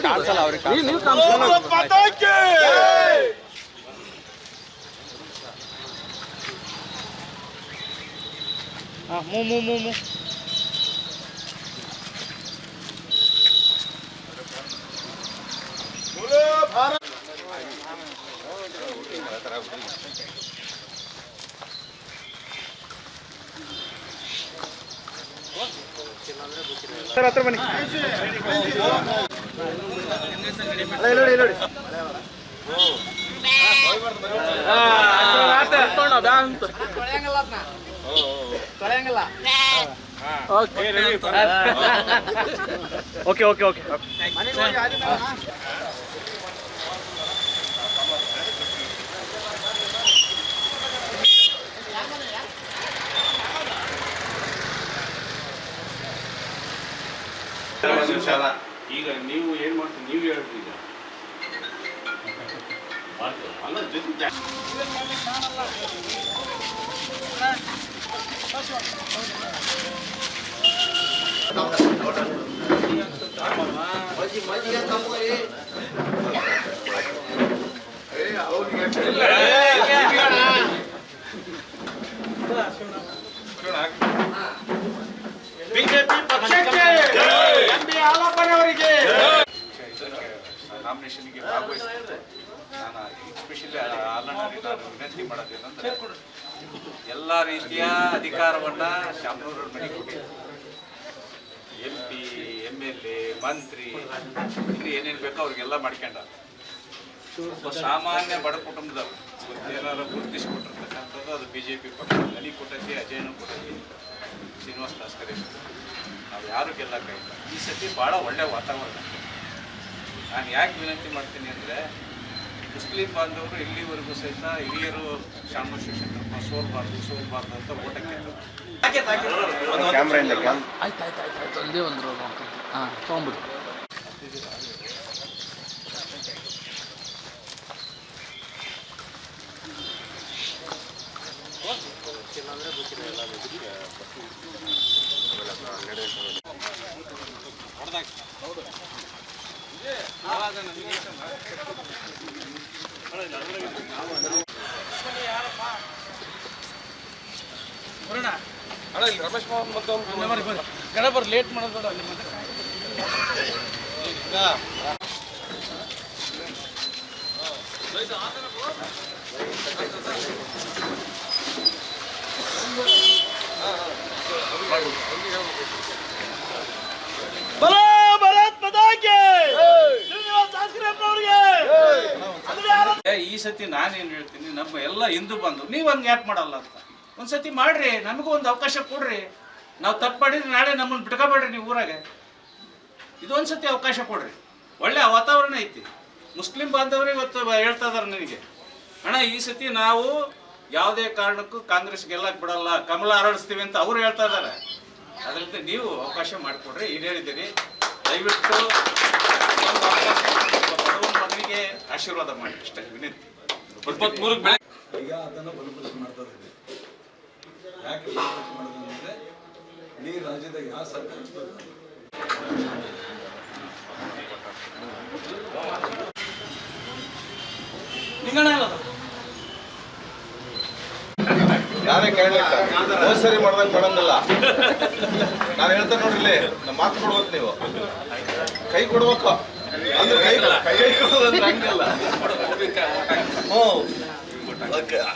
ಕಾಣಿಸಲ್ಲ ಅವ್ರಿಗೆ ನೀವು ಮೂ ಸರ್ ಹತ್ರ ಬನ್ನಿ. ಓಕೆ ಓಕೆ ಓಕೆ ಈಗ ನೀವು ಏನ್ ಮಾಡ್ತೀವಿ ನೀವು ಹೇಳ್ತೀವಿ ಅಲ್ಲ ಜೊತೆ ಬಿಜೆಪಿ ಪಕ್ಷಕ್ಕೆ ನಾಮಿನೇಷನ್ಗೆ ಭಾಗವಹಿಸಿದ್ದು ನಾನು ಎಸ್ಪೆಷಲಿ ಆಲ್ರೆಡಿ ನಾನು ವಿನಂತಿ ಮಾಡೋದೇನಂದ್ರೆ ಎಲ್ಲ ರೀತಿಯ ಅಧಿಕಾರವನ್ನು ಶಾಮನೂರು ಮನೆಗೆ ಕೊಟ್ಟಿದ್ದೆ. MP, MLA, ಮಂತ್ರಿ ಇಲ್ಲಿ ಏನೇನು ಬೇಕೋ ಅವ್ರಿಗೆಲ್ಲ ಮಾಡ್ಕೊಂಡ ಒಬ್ಬ ಸಾಮಾನ್ಯ ಬಡ ಕುಟುಂಬದವ್ರು ಏನಾದ್ರು ಗುರುತಿಸಿಕೊಟ್ಟಿರ್ತಕ್ಕಂಥದ್ದು ಅದು BJP ಪಕ್ಷ. ನನಗೆ ಕೊಟ್ಟೈತಿ, ಅಜಯನೂ ಕೊಟ್ಟೈತಿ, ಶ್ರೀನಿವಾಸ್ ತಾಸ್ಕರೆ ನಾವು ಯಾರು ಗೆಲ್ಲಕ್ಕಾಗಿಲ್ಲ. ಈ ಸತಿ ಭಾಳ ಒಳ್ಳೆಯ ವಾತಾವರಣ. ನಾನು ಯಾಕೆ ವಿನಂತಿ ಮಾಡ್ತೀನಿ ಅಂದರೆ ಮುಸ್ಲಿಂ ಬಾಂಧವರು ಇಲ್ಲಿವರೆಗೂ ಸಹಿತ ಹಿರಿಯರು ಶಾಮನೂರು ಶಿವಶಂಕರಪ್ಪ ಸೋಲ್ಬಾರ್ದು ಅಂತ ಓಟಕ್ಕೆ ಆಯ್ತು ಒಂದೇ ಒಂದು ಹಾಂ ತೊಗೊಂಬಿಡಿ. ರಮೇಶ್ ಗಣಪರ್ ಲೇಟ್ ಮಾಡೋದು ಅಲ್ಲಿ ಈ ಸತಿ ನಾನೇನು ಹೇಳ್ತೀನಿ, ನಮ್ಮ ಎಲ್ಲ ಹಿಂದೂ ಬಂದು ನೀವು ಹಂಗೆ ಯಾಕೆ ಮಾಡಲ್ಲ ಅಂತ ಒಂದ್ಸತಿ ಮಾಡ್ರಿ, ನಮಗೂ ಒಂದು ಅವಕಾಶ ಕೊಡ್ರಿ. ನಾವು ತಪ್ಪು ಮಾಡಿದ್ರೆ ನಾಳೆ ನಮ್ಮನ್ನು ಬಿಟ್ಕೋಬೇಡ್ರಿ ನೀವು ಊರಾಗೆ. ಇದೊಂದ್ಸತಿ ಅವಕಾಶ ಕೊಡ್ರಿ. ಒಳ್ಳೆ ವಾತಾವರಣ ಐತಿ. ಮುಸ್ಲಿಂ ಬಾಂಧವರು ಇವತ್ತು ಹೇಳ್ತಾ ಇದಾರೆ ನನಗೆ, ಅಣ್ಣ ಈ ಸತಿ ನಾವು ಯಾವುದೇ ಕಾರಣಕ್ಕೂ ಕಾಂಗ್ರೆಸ್ ಗೆಲ್ಲಕ್ಕೆ ಬಿಡಲ್ಲ, ಕಮಲ ಅರಳಿಸ್ತೀವಿ ಅಂತ ಅವ್ರು ಹೇಳ್ತಾ ಇದ್ದಾರೆ. ಅದರಿಂದ ನೀವು ಅವಕಾಶ ಮಾಡಿಕೊಡ್ರಿ. ಈಗ ಹೇಳಿದ್ದೀರಿ, ದಯವಿಟ್ಟು ಬಡವನ ಮಗನಿಗೆ ಆಶೀರ್ವಾದ ಮಾಡಿ ಅಷ್ಟೇ ವಿನಂತಿ. 23 ಈಗ ಅದನ್ನು ಬಲಪಡಿಸಿ ಮಾಡ್ತಾ ಇದ್ದೀವಿ. ಯಾಕೆ ಬಲಪಡಿಸಿ ಮಾಡೋದು ಅಂದರೆ ಇಡೀ ರಾಜ್ಯದಾಗ ಯಾವ ಸರ್ಕಾರ ಯಾರೇ ಕೇಳಲಿಲ್ಲ, ಹೋದ್ ಸರಿ ಮಾಡ್ದಂಗೆ ಮಾಡಂಗಿಲ್ಲ. ನಾನು ಹೇಳ್ತೇನೆ ನೋಡ್ರಿ, ಇಲ್ಲಿ ನಮ್ಮ ಮಾತು ಕೊಡ್ಬೇಕು, ನೀವು ಕೈ ಕೊಡ್ಬೇಕು. ಅಂದ್ರೆ ಕೈ ಕೊಡೋದಂದ್ರೆ ಹಂಗಲ್ಲ.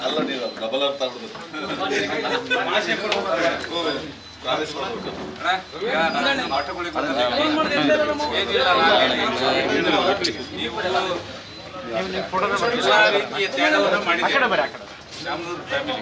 ಅಲ್ಲ, ನೀವು ಡಬಲ್ ಅರ್ಥ ಆಗ್ಬಿಡುದು. ನೀವು ರೀತಿಯ ತ್ಯಾಗವನ್ನು ಮಾಡಿದ್ದೀರಿ ಶಾಮನೂರು ಫ್ಯಾಮಿಲಿ.